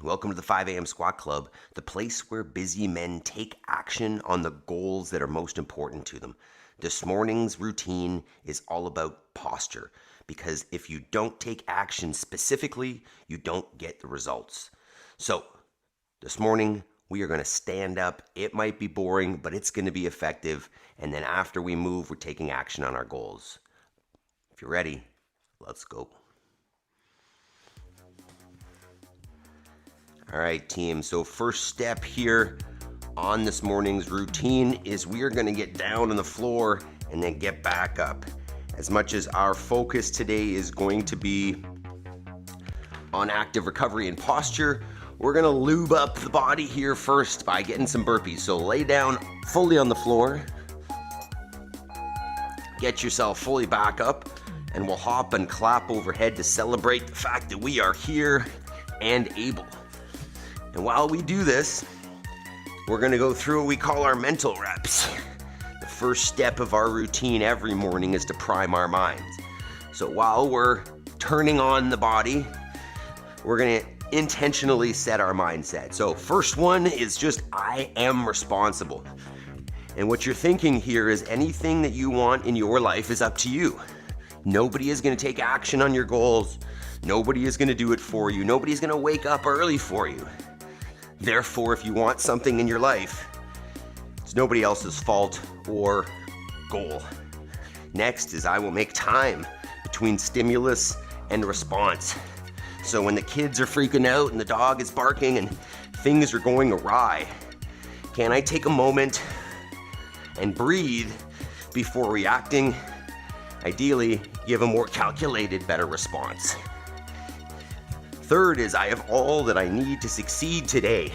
Welcome to the 5 a.m. Squat Club, the place where busy men take action on the goals that are most important to them. This morning's routine is all about posture, because if you don't take action specifically, you don't get the results. So, this morning, we are going to stand up. It might be boring, but it's going to be effective. And then after we move, we're taking action on our goals. If you're ready, let's go. All right, team. So first step here on this morning's routine is we are going to get down on the floor and then get back up. As much as our focus today is going to be on active recovery and posture, we're going to lube up the body here first by getting some burpees. So lay down fully on the floor, get yourself fully back up, and we'll hop and clap overhead to celebrate the fact that we are here and able. And while we do this, we're going to go through what we call our mental reps. The first step of our routine every morning is to prime our minds. So while we're turning on the body, we're going to intentionally set our mindset. So first one is just, I am responsible. And what you're thinking here is anything that you want in your life is up to you. Nobody is going to take action on your goals. Nobody is going to do it for you. Nobody's going to wake up early for you. Therefore, if you want something in your life, it's nobody else's fault or goal. Next is I will make time between stimulus and response. So when the kids are freaking out and the dog is barking and things are going awry, can I take a moment and breathe before reacting? Ideally, give a more calculated, better response. Third is I have all that I need to succeed today,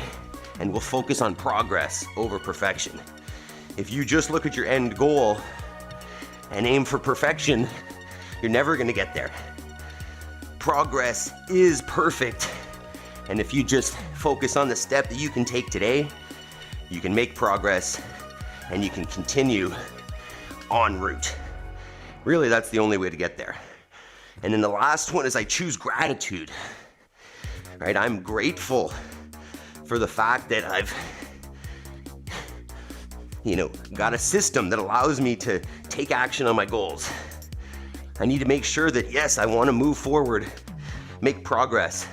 and we'll focus on progress over perfection. If you just look at your end goal and aim for perfection, you're never going to get there. Progress is perfect, and if you just focus on the step that you can take today, you can make progress and you can continue en route. Really, that's the only way to get there. And then the last one is I choose gratitude. Right? I'm grateful for the fact that I've, got a system that allows me to take action on my goals. I need to make sure that, yes, I want to move forward, make progress,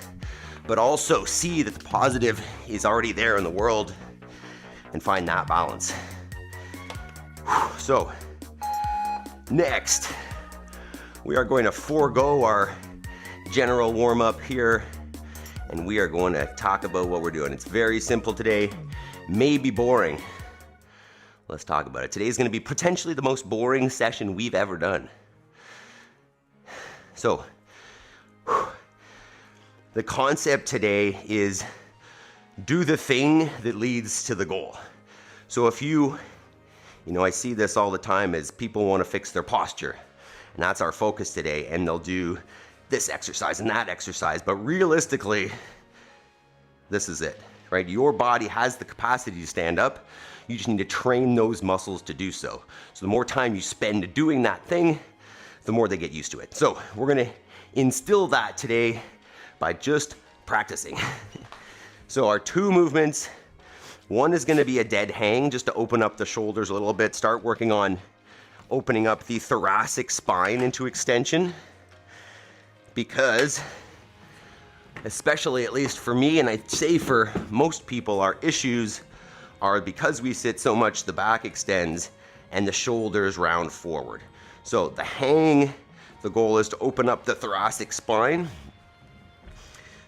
but also see that the positive is already there in the world and find that balance. So, next, we are going to forego our general warm-up here, and we are going to talk about what we're doing. It's very simple today, maybe boring. Let's talk about it. Today is going to be potentially the most boring session we've ever done. So, the concept today is do the thing that leads to the goal. So if I see this all the time as people want to fix their posture, and that's our focus today, and they'll do this exercise and that exercise, but realistically, this is it, right? Your body has the capacity to stand up. You just need to train those muscles to do so. So the more time you spend doing that thing, the more they get used to it. So we're gonna instill that today by just practicing. So our two movements, one is gonna be a dead hang, just to open up the shoulders a little bit, start working on opening up the thoracic spine into extension. Because, especially at least for me, and I'd say for most people, our issues are because we sit so much, the back extends and the shoulders round forward. So the hang, the goal is to open up the thoracic spine.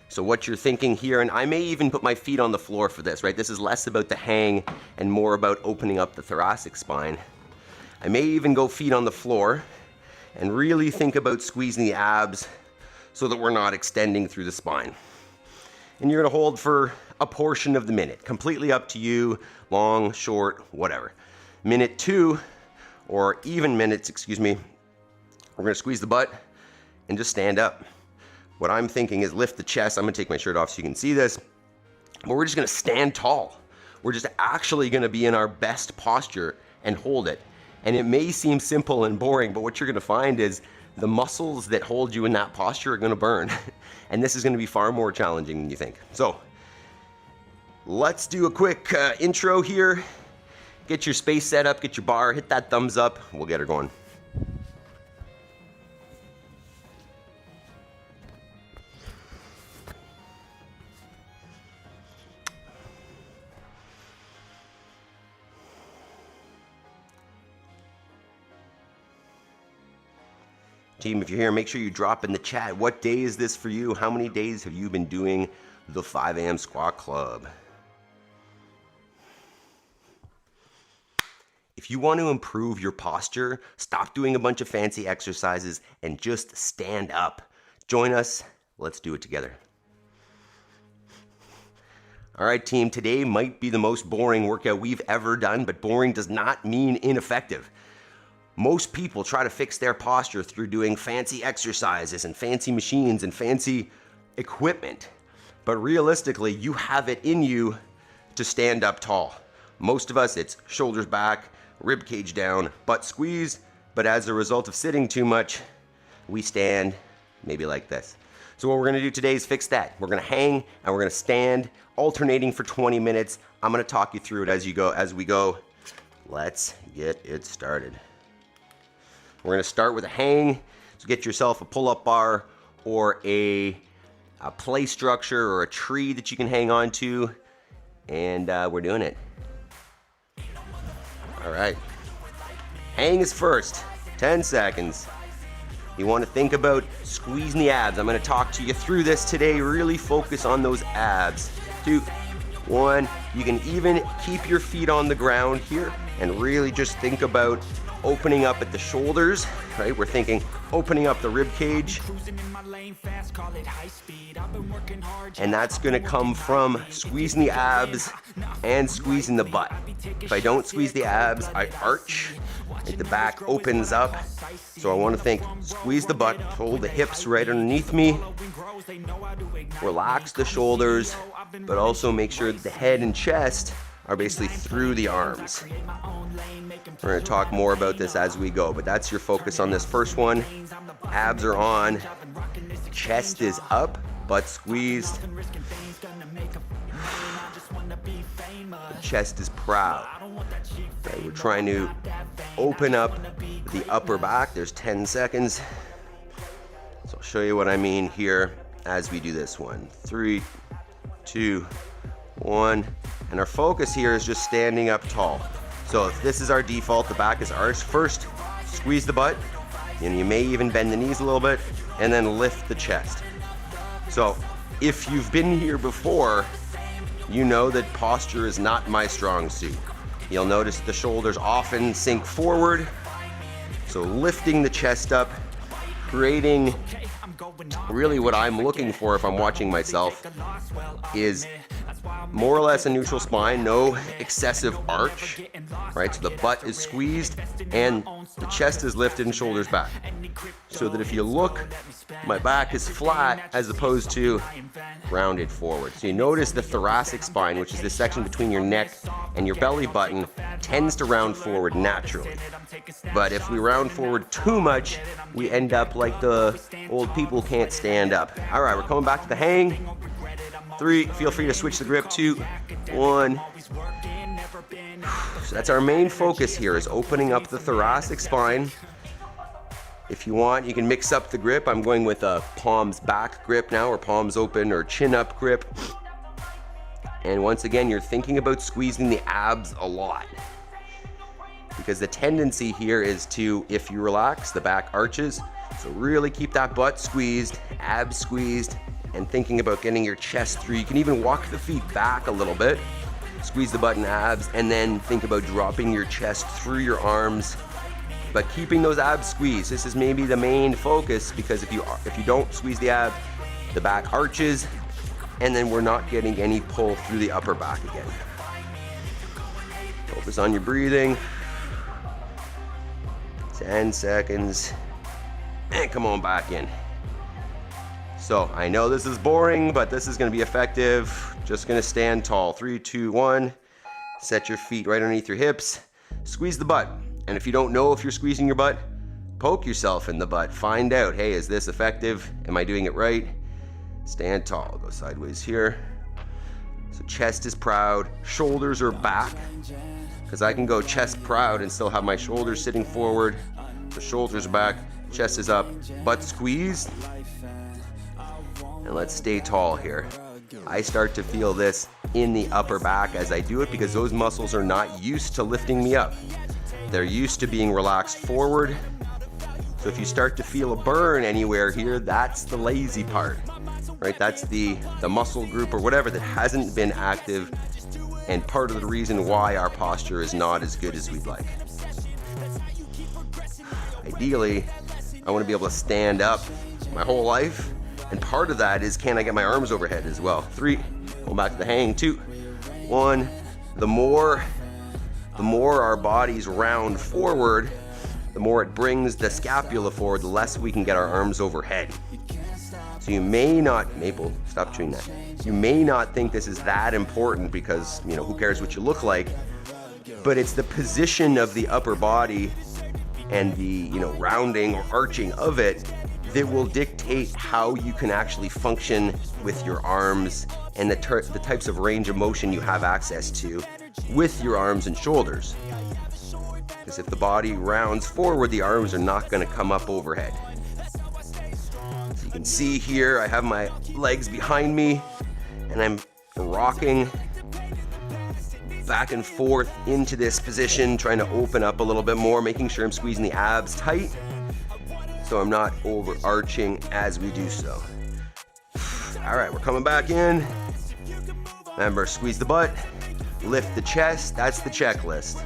So what you're thinking here, and I may even put my feet on the floor for this, right? This is less about the hang and more about opening up the thoracic spine. I may even go feet on the floor and really think about squeezing the abs so that we're not extending through the spine. And you're gonna hold for a portion of the minute, completely up to you, long, short, whatever. Minute 2, or even minutes, we're gonna squeeze the butt and just stand up. What I'm thinking is lift the chest. I'm gonna take my shirt off so you can see this, but we're just gonna stand tall. We're just actually gonna be in our best posture and hold it. And it may seem simple and boring, but what you're gonna find is the muscles that hold you in that posture are gonna burn. And this is gonna be far more challenging than you think. So let's do a quick intro here. Get your space set up, get your bar, hit that thumbs up. We'll get her going. Team, if you're here, make sure you drop in the chat. What day is this for you? How many days have you been doing the 5 a.m. squat club? If you want to improve your posture, stop doing a bunch of fancy exercises and just stand up. Join us. Let's do it together. All right, team, today might be the most boring workout we've ever done, but boring does not mean ineffective. Most people try to fix their posture through doing fancy exercises and fancy machines and fancy equipment. But realistically, you have it in you to stand up tall. Most of us, it's shoulders back, rib cage down, butt squeezed. But as a result of sitting too much, we stand maybe like this. So what we're gonna do today is fix that. We're gonna hang and we're gonna stand, alternating for 20 minutes. I'm gonna talk you through it as we go. Let's get it started. We're gonna start with a hang. So get yourself a pull-up bar or a play structure or a tree that you can hang on to. And we're doing it. All right. Hang is first, 10 seconds. You wanna think about squeezing the abs. I'm gonna talk to you through this today. Really focus on those abs. 2, 1. You can even keep your feet on the ground here and really just think about opening up at the shoulders, right? We're thinking opening up the rib cage. And that's gonna come from squeezing the abs and squeezing the butt. If I don't squeeze the abs, I arch, right? The back opens up. So I wanna think, squeeze the butt, hold the hips right underneath me, relax the shoulders, but also make sure that the head and chest are basically through the arms. We're gonna talk more about this as we go, but that's your focus on this first one. Abs are on, chest is up, butt squeezed. Chest is proud. Okay, we're trying to open up the upper back. There's 10 seconds. So I'll show you what I mean here as we do this one. 3, 2, 1. And our focus here is just standing up tall. So if this is our default, the back is arched. First, squeeze the butt, and you may even bend the knees a little bit, and then lift the chest. So if you've been here before, you know that posture is not my strong suit. You'll notice the shoulders often sink forward. So lifting the chest up, creating really what I'm looking for if I'm watching myself is more or less a neutral spine, no excessive arch, right? So the butt is squeezed and the chest is lifted and shoulders back. So that if you look, my back is flat as opposed to rounded forward. So you notice the thoracic spine, which is the section between your neck and your belly button, tends to round forward naturally. But if we round forward too much, we end up like the old people who can't stand up. All right, we're coming back to the hang. 3, feel free to switch the grip. 2, 1. So that's our main focus here, is opening up the thoracic spine. If you want, you can mix up the grip. I'm going with a palms back grip now, or palms open, or chin up grip. And once again, you're thinking about squeezing the abs a lot. Because the tendency here is to, if you relax, the back arches. So really keep that butt squeezed, abs squeezed, and thinking about getting your chest through. You can even walk the feet back a little bit, squeeze the butt and abs, and then think about dropping your chest through your arms, but keeping those abs squeezed. This is maybe the main focus, because if you don't squeeze the abs, the back arches, and then we're not getting any pull through the upper back again. Focus on your breathing. 10 seconds, and come on back in. So I know this is boring, but this is gonna be effective. Just gonna stand tall. 3, 2, 1. Set your feet right underneath your hips. Squeeze the butt. And if you don't know if you're squeezing your butt, poke yourself in the butt. Find out, hey, is this effective? Am I doing it right? Stand tall. Go sideways here. So chest is proud, shoulders are back, because I can go chest proud and still have my shoulders sitting forward, the shoulders are back, chest is up, butt squeezed, and let's stay tall here. I start to feel this in the upper back as I do it because those muscles are not used to lifting me up. They're used to being relaxed forward. So if you start to feel a burn anywhere here, that's the lazy part, right? That's the muscle group or whatever that hasn't been active, and part of the reason why our posture is not as good as we'd like. Ideally, I want to be able to stand up my whole life, and part of that is, can I get my arms overhead as well? 3, go back to the hang, 2, 1. The more our bodies round forward, the more it brings the scapula forward, the less we can get our arms overhead. So you may not, Maple, stop chewing that. You may not think this is that important because, you know, who cares what you look like, but it's the position of the upper body and the, you know, rounding or arching of it that will dictate how you can actually function with your arms and the types of range of motion you have access to with your arms and shoulders. Because if the body rounds forward, the arms are not going to come up overhead. So you can see here, I have my legs behind me and I'm rocking back and forth into this position, trying to open up a little bit more, making sure I'm squeezing the abs tight so I'm not overarching as we do so. All right, we're coming back in. Remember, squeeze the butt, lift the chest, that's the checklist.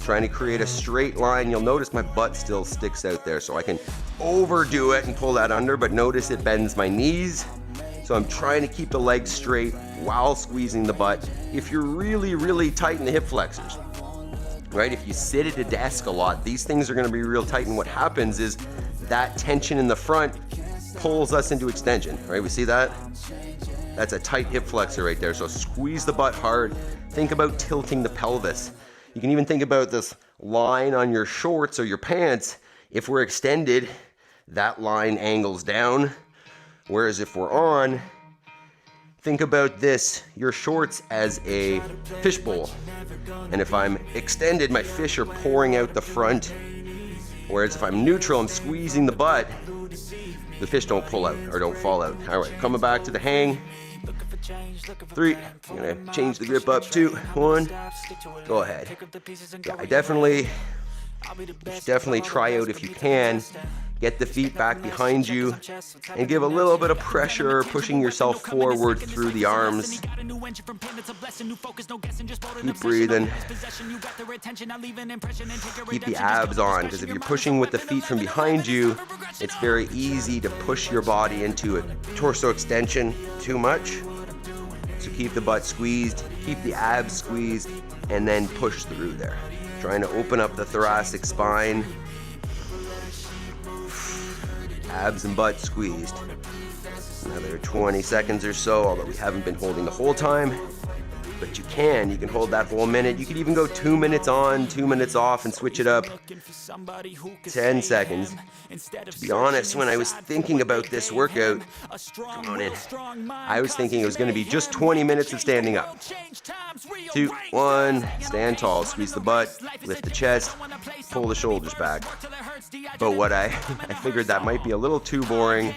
Trying to create a straight line. You'll notice my butt still sticks out there, so I can overdo it and pull that under, but notice it bends my knees. So I'm trying to keep the legs straight while squeezing the butt. If you're really, really tight in the hip flexors, right? If you sit at a desk a lot, these things are gonna be real tight, and what happens is that tension in the front pulls us into extension, right? We see that? That's a tight hip flexor right there. So squeeze the butt hard. Think about tilting the pelvis. You can even think about this line on your shorts or your pants. If we're extended, that line angles down. Whereas if we're on, think about this, your shorts as a fishbowl. And if I'm extended, my fish are pouring out the front. Whereas if I'm neutral, I'm squeezing the butt, the fish don't pull out or don't fall out. All right, coming back to the hang. 3, I'm gonna change the grip up, 2, 1, go ahead. Yeah, you should definitely try out if you can. Get the feet back behind you and give a little bit of pressure, pushing yourself forward through the arms. Keep breathing. Keep the abs on, because if you're pushing with the feet from behind you, it's very easy to push your body into a torso extension too much. So keep the butt squeezed, keep the abs squeezed, and then push through there. Trying to open up the thoracic spine. Abs and butt squeezed. Another 20 seconds or so, although we haven't been holding the whole time. But you can hold that whole minute. You could even go 2 minutes on, 2 minutes off and switch it up. 10 seconds. To be honest, when I was thinking about this workout, come on in, I was thinking it was going to be just 20 minutes of standing up. 2, 1, stand tall, squeeze the butt, lift the chest, pull the shoulders back. But what I figured that might be a little too boring,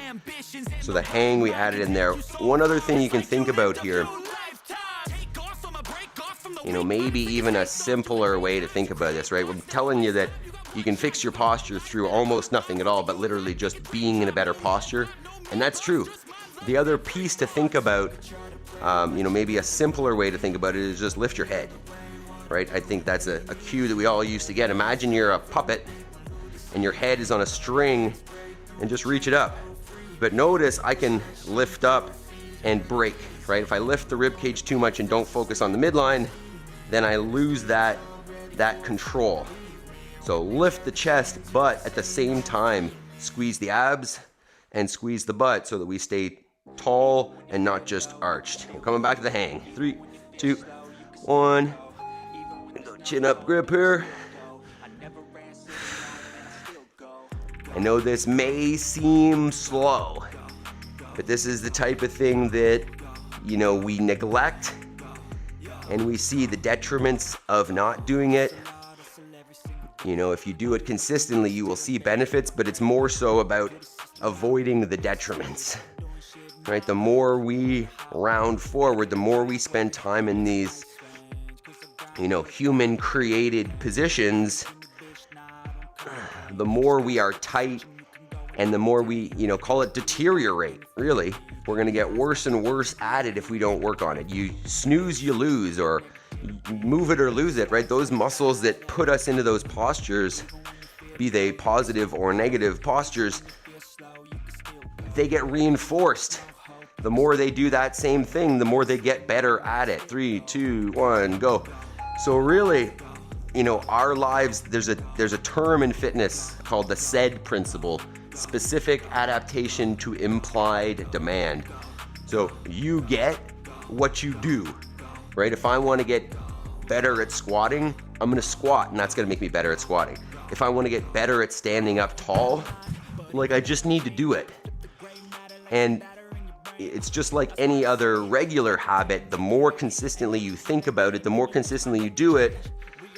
so the hang we added in there. One other thing you can think about here, you know, maybe even a simpler way to think about this, right? We're telling you that you can fix your posture through almost nothing at all, but literally just being in a better posture. And that's true. The other piece to think about, you know, maybe a simpler way to think about it is just lift your head, right? I think that's a cue that we all used to get. Imagine you're a puppet and your head is on a string and just reach it up. But notice I can lift up and break, right? If I lift the rib cage too much and don't focus on the midline, then I lose that control. So lift the chest, but at the same time, squeeze the abs and squeeze the butt so that we stay tall and not just arched. We're coming back to the hang. 3, 2, 1. Go chin up grip here. I know this may seem slow, but this is the type of thing that, you know, we neglect and we see the detriments of not doing it. You know, if you do it consistently, you will see benefits, but it's more so about avoiding the detriments, right? The more we round forward, the more we spend time in these, you know, human created positions, the more we are tight and the more we, you know, call it deteriorate, really. We're gonna get worse and worse at it if we don't work on it. You snooze, you lose, or move it or lose it, right? Those muscles that put us into those postures, be they positive or negative postures, they get reinforced. The more they do that same thing, the more they get better at it. 3, 2, 1, go. So really, you know, our lives, there's a term in fitness called the SAID principle, specific adaptation to implied demand. So you get what you do, right? If I want to get better at squatting, I'm going to squat, and that's going to make me better at squatting. If I want to get better at standing up tall, like, I just need to do it. And it's just like any other regular habit. The more consistently you think about it, the more consistently you do it,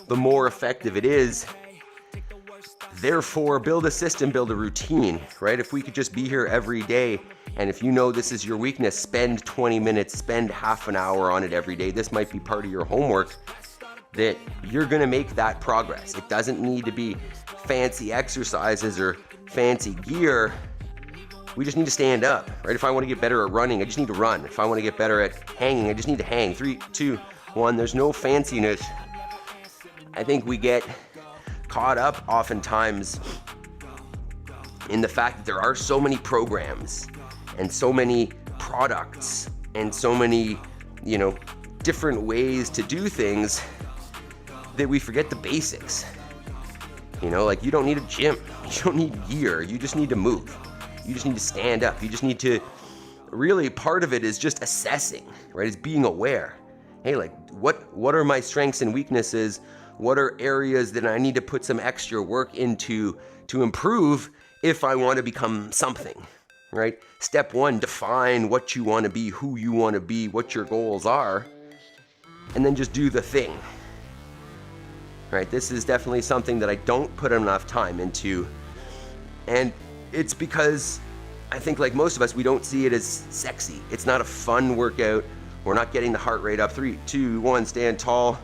the more effective it is. Therefore, build a system, build a routine, right? If we could just be here every day, and if you know this is your weakness, spend 20 minutes, spend half an hour on it every day. This might be part of your homework, that you're gonna make that progress. It doesn't need to be fancy exercises or fancy gear. We just need to stand up, right? If I wanna get better at running, I just need to run. If I wanna get better at hanging, I just need to hang. 3, 2, 1, there's no fanciness. I think we get caught up oftentimes in the fact that there are so many programs and so many products and so many, you know, different ways to do things that we forget the basics. You know, like, you don't need a gym, you don't need gear, you just need to move. You just need to stand up. You just need to, really, part of it is just assessing, right? It's being aware. Hey, like, what are my strengths and weaknesses? What are areas that I need to put some extra work into to improve if I want to become something, right? Step 1, define what you want to be, who you want to be, what your goals are, and then just do the thing, right? This is definitely something that I don't put enough time into, and it's because I think, like most of us, we don't see it as sexy. It's not a fun workout. We're not getting the heart rate up. 3, 2, 1, stand tall.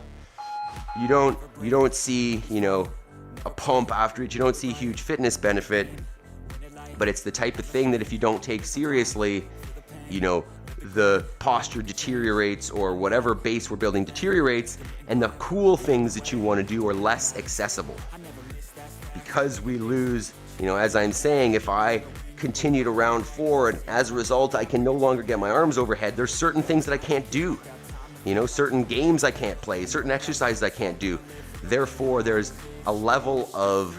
You don't see, you know, a pump after it. You don't see huge fitness benefit, but it's the type of thing that if you don't take seriously, you know, the posture deteriorates, or whatever base we're building deteriorates, and the cool things that you want to do are less accessible because we lose, you know, as I'm saying, if I continue to round forward, as a result, I can no longer get my arms overhead. There's certain things that I can't do. You know, certain games I can't play, certain exercises I can't do. Therefore, there's a level of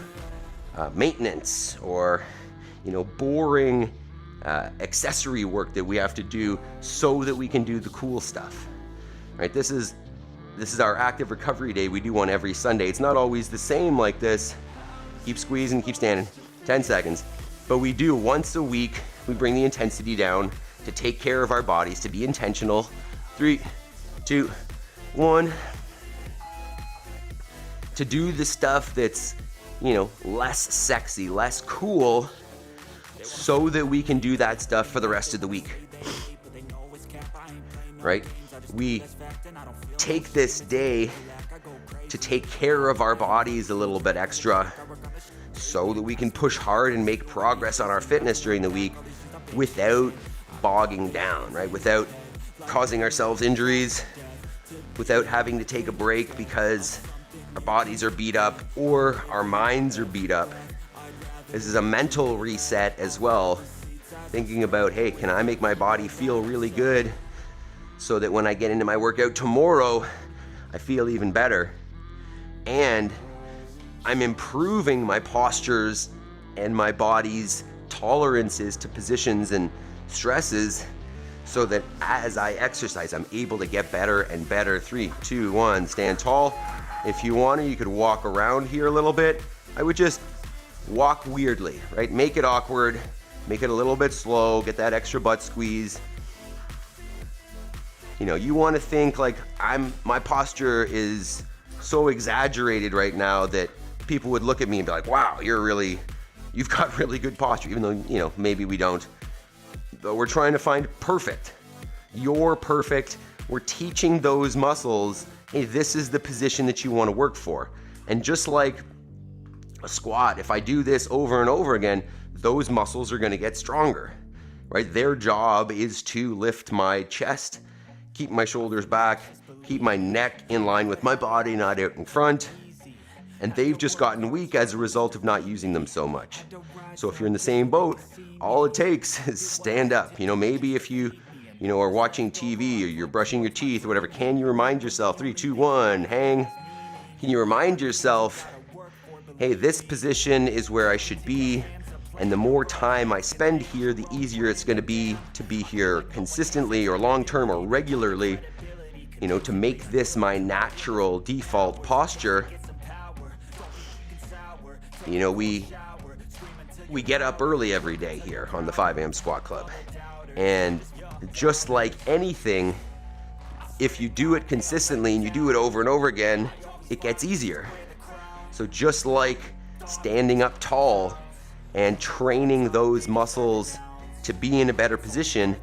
maintenance or, you know, boring accessory work that we have to do so that we can do the cool stuff, right? This is our active recovery day. We do one every Sunday. It's not always the same like this. Keep squeezing, keep standing, 10 seconds. But we do once a week. We bring the intensity down to take care of our bodies, to be intentional. 3, 2, 1, to do the stuff that's, you know, less sexy, less cool, so that we can do that stuff for the rest of the week, right? We take this day to take care of our bodies a little bit extra so that we can push hard and make progress on our fitness during the week without bogging down, right? Without causing ourselves injuries, without having to take a break because our bodies are beat up or our minds are beat up. This is a mental reset as well, thinking about, hey, can I make my body feel really good so that when I get into my workout tomorrow, I feel even better, and I'm improving my postures and my body's tolerances to positions and stresses, so that as I exercise, I'm able to get better and better. 3, 2, 1, stand tall. If you want to, you could walk around here a little bit. I would just walk weirdly, right? Make it awkward, make it a little bit slow, get that extra butt squeeze. You know, you want to think like my posture is so exaggerated right now that people would look at me and be like, wow, you've got really good posture, even though, you know, maybe we don't. But we're trying to find perfect. You're perfect. We're teaching those muscles, hey, this is the position that you want to work for. And just like a squat, if I do this over and over again, those muscles are going to get stronger, right? Their job is to lift my chest, keep my shoulders back, keep my neck in line with my body, not out in front. And they've just gotten weak as a result of not using them so much. So if you're in the same boat, all it takes is stand up. You know, maybe if you are watching TV or you're brushing your teeth or whatever, can you remind yourself, 3, 2, 1, hang? Can you remind yourself, hey, this position is where I should be, and the more time I spend here, the easier it's going to be here consistently or long-term or regularly, you know, to make this my natural default posture. You know, we get up early every day here on the 5 a.m. Squat Club. And just like anything, if you do it consistently and you do it over and over again, it gets easier. So just like standing up tall and training those muscles to be in a better position,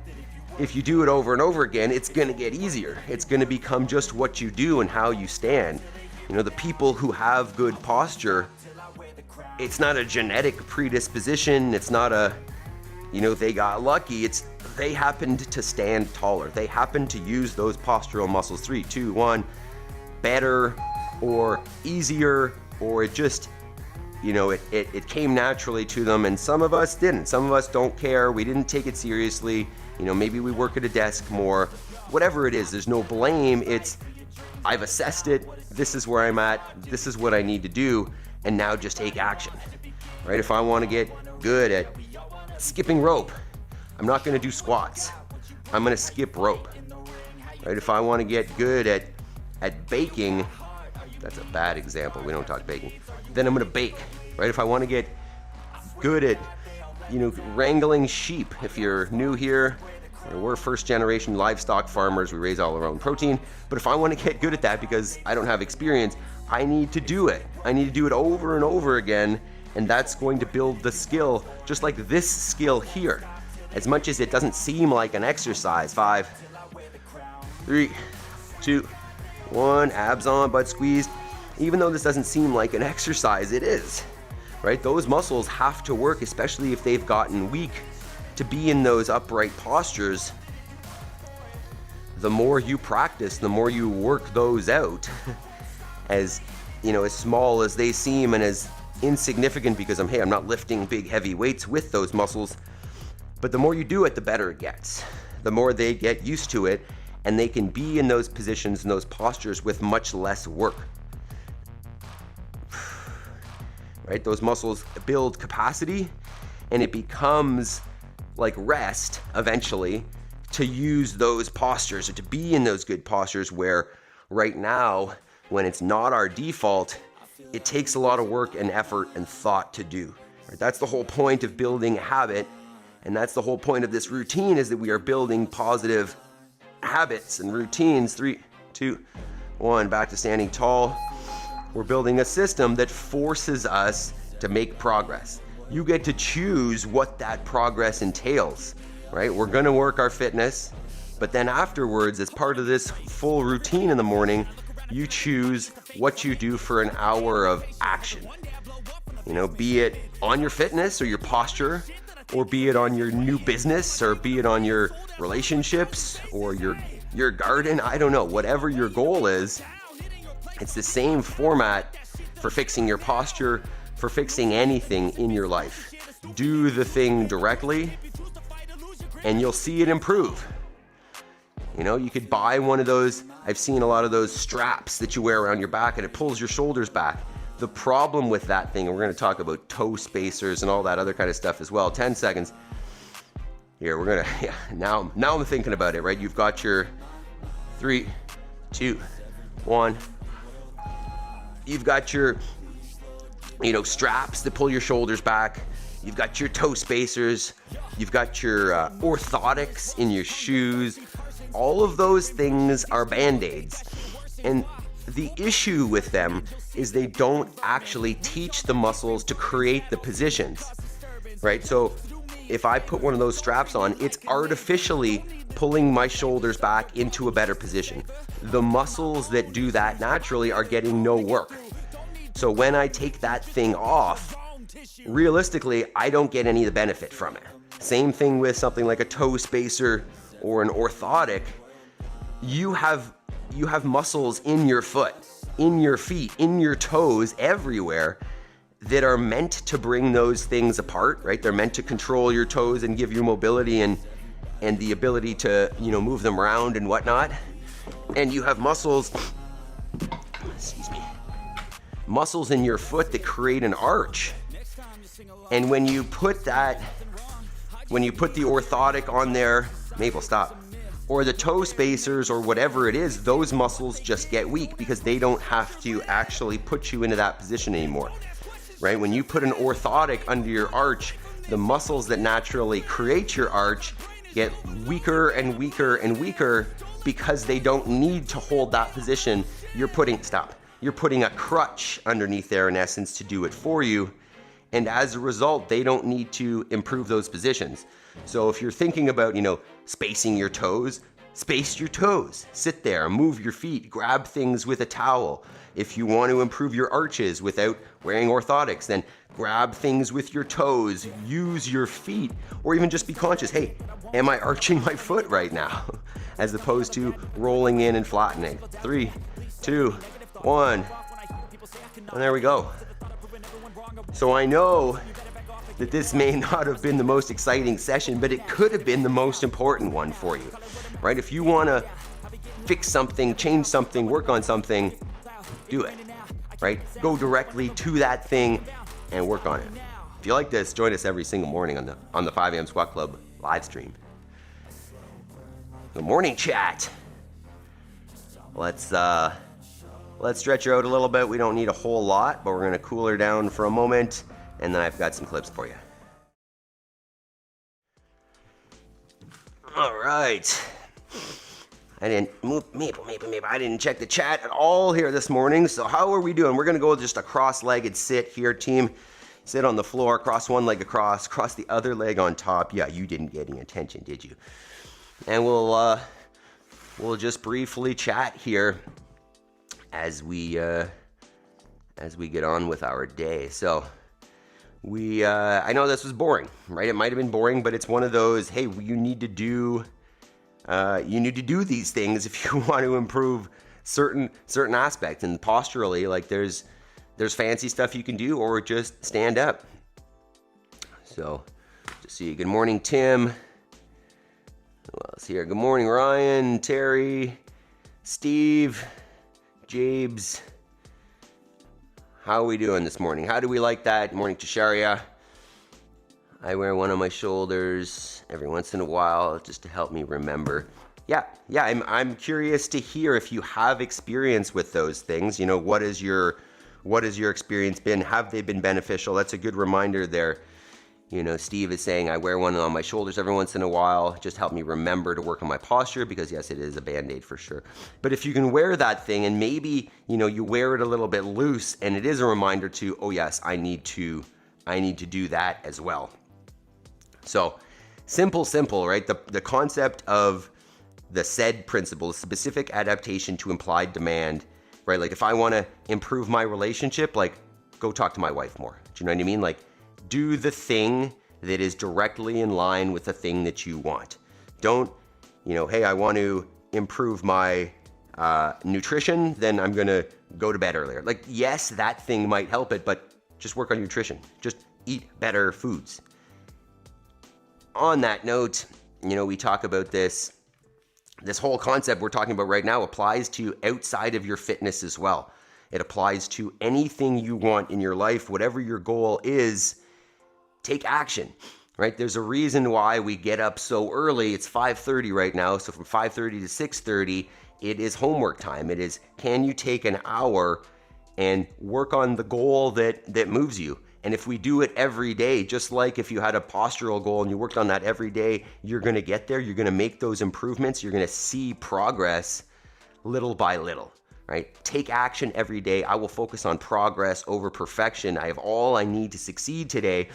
if you do it over and over again, it's going to get easier. It's going to become just what you do and how you stand. You know, the people who have good posture, it's not a genetic predisposition. It's not a, you know, they got lucky. It's they happened to stand taller. They happened to use those postural muscles, 3, 2, 1, better or easier, or it just, you know, it came naturally to them. And some of us didn't. Some of us don't care. We didn't take it seriously. You know, maybe we work at a desk more. Whatever it is, there's no blame. It's, I've assessed it. This is where I'm at. This is what I need to do. And now just take action, right? If I want to get good at skipping rope, I'm not going to do squats. I'm going to skip rope, right? If I want to get good at baking, that's a bad example. We don't talk baking. Then I'm going to bake, right? If I want to get good at, you know, wrangling sheep, if you're new here, we're first generation livestock farmers. We raise all our own protein. But if I want to get good at that because I don't have experience, I need to do it. I need to do it over and over again, and that's going to build the skill, just like this skill here. As much as it doesn't seem like an exercise, 5, 3, 2, 1, abs on, butt squeezed. Even though this doesn't seem like an exercise, it is, right? Those muscles have to work, especially if they've gotten weak, to be in those upright postures. The more you practice, the more you work those out, as, you know, as small as they seem and as insignificant, because I'm not lifting big heavy weights with those muscles, but the more you do it, the better it gets. The more they get used to it, and they can be in those positions and those postures with much less work. Right? Those muscles build capacity, and it becomes like rest eventually to use those postures or to be in those good postures, where right now, when it's not our default, it takes a lot of work and effort and thought to do. Right? That's the whole point of building a habit, and that's the whole point of this routine, is that we are building positive habits and routines. 3, 2, 1, back to standing tall. We're building a system that forces us to make progress. You get to choose what that progress entails, right? We're gonna work our fitness, but then afterwards, as part of this full routine in the morning, you choose what you do for an hour of action. You know, be it on your fitness or your posture, or be it on your new business, or be it on your relationships or your garden. I don't know, whatever your goal is, it's the same format for fixing your posture, for fixing anything in your life. Do the thing directly, and you'll see it improve. You know, you could buy one of those, I've seen a lot of those straps that you wear around your back, and it pulls your shoulders back. The problem with that thing, and we're going to talk about toe spacers and all that other kind of stuff as well. 10 seconds. Here, we're going to, now I'm thinking about it, right? You've got your 3, 2, 1. You've got your, you know, straps that pull your shoulders back. You've got your toe spacers. You've got your orthotics in your shoes. All of those things are band-aids. And the issue with them is they don't actually teach the muscles to create the positions, right? So if I put one of those straps on, it's artificially pulling my shoulders back into a better position. The muscles that do that naturally are getting no work. So when I take that thing off, realistically, I don't get any of the benefit from it. Same thing with something like a toe spacer or an orthotic. You have muscles in your foot, in your feet, in your toes, everywhere that are meant to bring those things apart, right? They're meant to control your toes and give you mobility and the ability to, move them around and whatnot. And you have muscles, muscles in your foot that create an arch. And when you put the orthotic on there, Maple, stop. Or the toe spacers or whatever it is, those muscles just get weak because they don't have to actually put you into that position anymore, right? When you put an orthotic under your arch, the muscles that naturally create your arch get weaker and weaker and weaker because they don't need to hold that position. You're putting a crutch underneath there in essence to do it for you. And as a result, they don't need to improve those positions. So if you're thinking about, spacing your toes, space your toes. Sit there, move your feet, grab things with a towel. If you want to improve your arches without wearing orthotics, then grab things with your toes, use your feet, or even just be conscious, hey, am I arching my foot right now? As opposed to rolling in and flattening. 3, 2, 1, and there we go. So I know that this may not have been the most exciting session, but it could have been the most important one for you, right? If you want to fix something, change something, work on something, do it, right? Go directly to that thing and work on it. If you like this, join us every single morning on the 5 a.m. Squat Club live stream. Good morning, chat. Let's stretch her out a little bit. We don't need a whole lot, but we're going to cool her down for a moment, and then I've got some clips for you. All right. I didn't I didn't check the chat at all here this morning. So how are we doing? We're going to go with just a cross-legged sit here, team. Sit on the floor, cross one leg across, cross the other leg on top. Yeah, you didn't get any attention, did you? And we'll just briefly chat here as we get on with our day. So I know this was boring, right? It might have been boring, but it's one of those, hey, you need to do these things if you want to improve certain aspects. And posturally, like there's fancy stuff you can do, or just stand up. So just see you. Good morning, Tim. Who else here? Good morning, Ryan, Terry, Steve, Jabes. How are we doing this morning? How do we like that? Morning to Sharia. I wear one on my shoulders every once in a while just to help me remember. Yeah, I'm curious to hear if you have experience with those things. What is your experience been? Have they been beneficial? That's a good reminder there. Steve is saying I wear one on my shoulders every once in a while, just help me remember to work on my posture, because yes, it is a band-aid for sure. But if you can wear that thing and maybe, you wear it a little bit loose and it is a reminder to, oh yes, I need to do that as well. So simple, right? The concept of the SAID principle, specific adaptation to implied demand, right? Like if I want to improve my relationship, like go talk to my wife more. Do you know what I mean? Like do the thing that is directly in line with the thing that you want. Don't, hey, I want to improve my nutrition, then I'm going to go to bed earlier. Like, yes, that thing might help it, but just work on nutrition. Just eat better foods. On that note, we talk about this whole concept we're talking about right now applies to outside of your fitness as well. It applies to anything you want in your life, whatever your goal is. Take action, right? There's a reason why we get up so early. It's 5:30 right now. So from 5:30 to 6:30, it is homework time. It is, can you take an hour and work on the goal that moves you? And if we do it every day, just like if you had a postural goal and you worked on that every day, you're going to get there. You're going to make those improvements. You're going to see progress little by little, right? Take action every day. I will focus on progress over perfection. I have all I need to succeed today.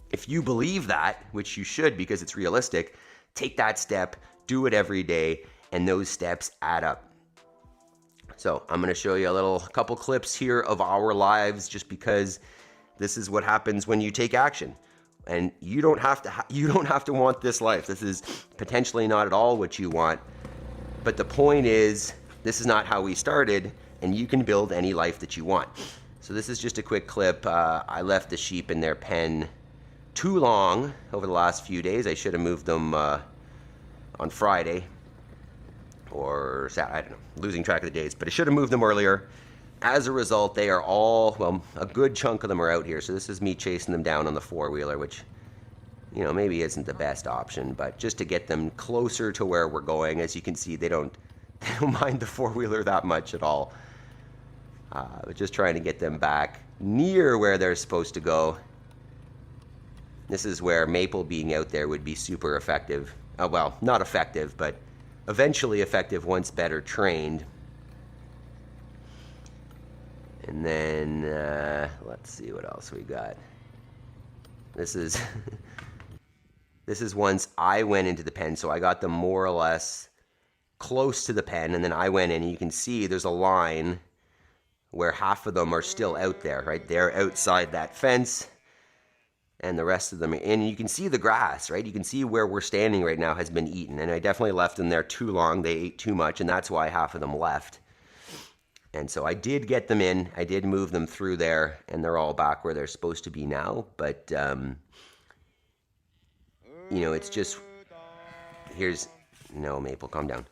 If you believe that, which you should because it's realistic, take that step, do it every day, and those steps add up. So I'm going to show you a couple clips here of our lives just because this is what happens when you take action. And you don't have to want this life. This is potentially not at all what you want. But the point is, this is not how we started, and you can build any life that you want. So this is just a quick clip. I left the sheep in their pen too long over the last few days. I should have moved them on Friday or Saturday, I don't know, losing track of the days, but I should have moved them earlier. As a result, they are all, well, a good chunk of them are out here. So this is me chasing them down on the four-wheeler, which, you know, maybe isn't the best option, but just to get them closer to where we're going. As you can see, they don't mind the four-wheeler that much at all. But just trying to get them back near where they're supposed to go. This is where Maple being out there would be super effective. Well, not effective, but eventually effective once better trained. And then, let's see what else we got. This is this is once I went into the pen, so I got them more or less close to the pen, and then I went in, and you can see there's a line where half of them are still out there, right? They're outside that fence, and the rest of them are in. And you can see the grass, right? You can see where we're standing right now has been eaten, and I definitely left them there too long. They ate too much, and that's why half of them left. And so I did get them in. I did move them through there, and they're all back where they're supposed to be now. But, you know, it's just, no, Maple, calm down.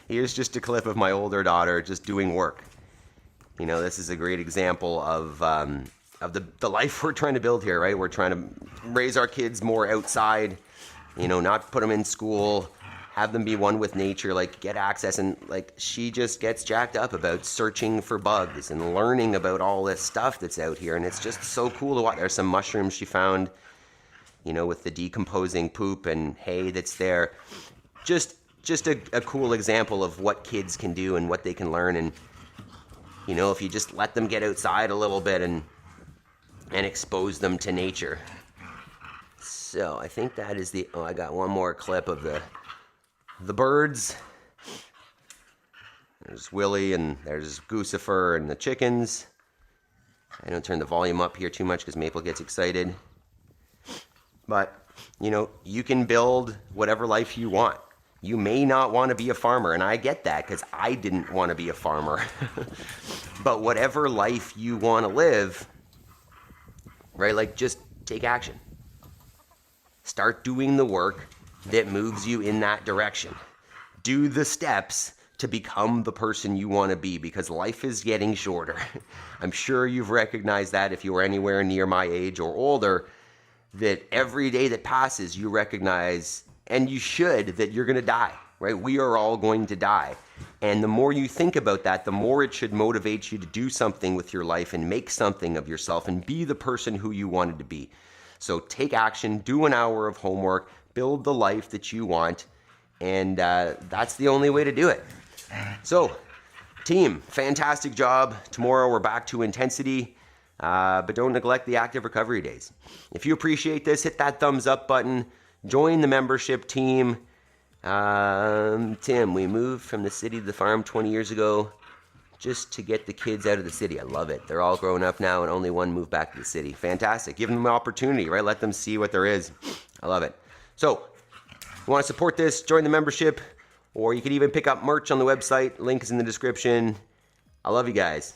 Here's just a clip of my older daughter just doing work. You know, this is a great example of the life we're trying to build here, right? We're trying to raise our kids more outside, you know, not put them in school, have them be one with nature, like get access. And like she just gets jacked up about searching for bugs and learning about all this stuff that's out here. And it's just so cool to watch. There's some mushrooms she found, you know, with the decomposing poop and hay that's there. Just a cool example of what kids can do and what they can learn. And, you know, if you just let them get outside a little bit and expose them to nature. So I think that is the, I got one more clip of the birds. There's Willie and there's Goosifer and the chickens. I don't turn the volume up here too much because Maple gets excited. But, you know, you can build whatever life you want. You may not want to be a farmer, and I get that because I didn't want to be a farmer. But whatever life you want to live, right, like just take action. Start doing the work that moves you in that direction. Do the steps to become the person you want to be, because life is getting shorter. I'm sure you've recognized that if you were anywhere near my age or older, that every day that passes you recognize, and you should, that you're going to die, right? We are all going to die. And the more you think about that, the more it should motivate you to do something with your life and make something of yourself and be the person who you wanted to be. So take action, do an hour of homework, build the life that you want, and that's the only way to do it. So, team, fantastic job. Tomorrow we're back to intensity, but don't neglect the active recovery days. If you appreciate this, hit that thumbs up button. Join the membership team. Tim, we moved from the city to the farm 20 years ago just to get the kids out of the city. I love it. They're all grown up now and only one moved back to the city. Fantastic. Give them an opportunity, right? Let them see what there is. I love it. So, if you want to support this, join the membership, or you can even pick up merch on the website. Link is in the description. I love you guys.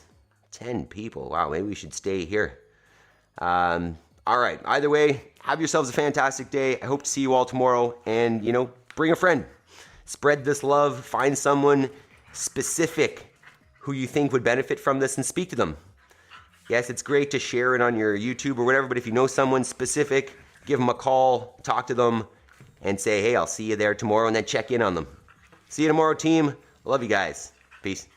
10 people. Wow, maybe we should stay here. All right. Either way, have yourselves a fantastic day. I hope to see you all tomorrow. And, you know, bring a friend. Spread this love. Find someone specific who you think would benefit from this and speak to them. Yes, it's great to share it on your YouTube or whatever, but if you know someone specific, give them a call, talk to them, and say, hey, I'll see you there tomorrow, and then check in on them. See you tomorrow, team. Love you guys. Peace.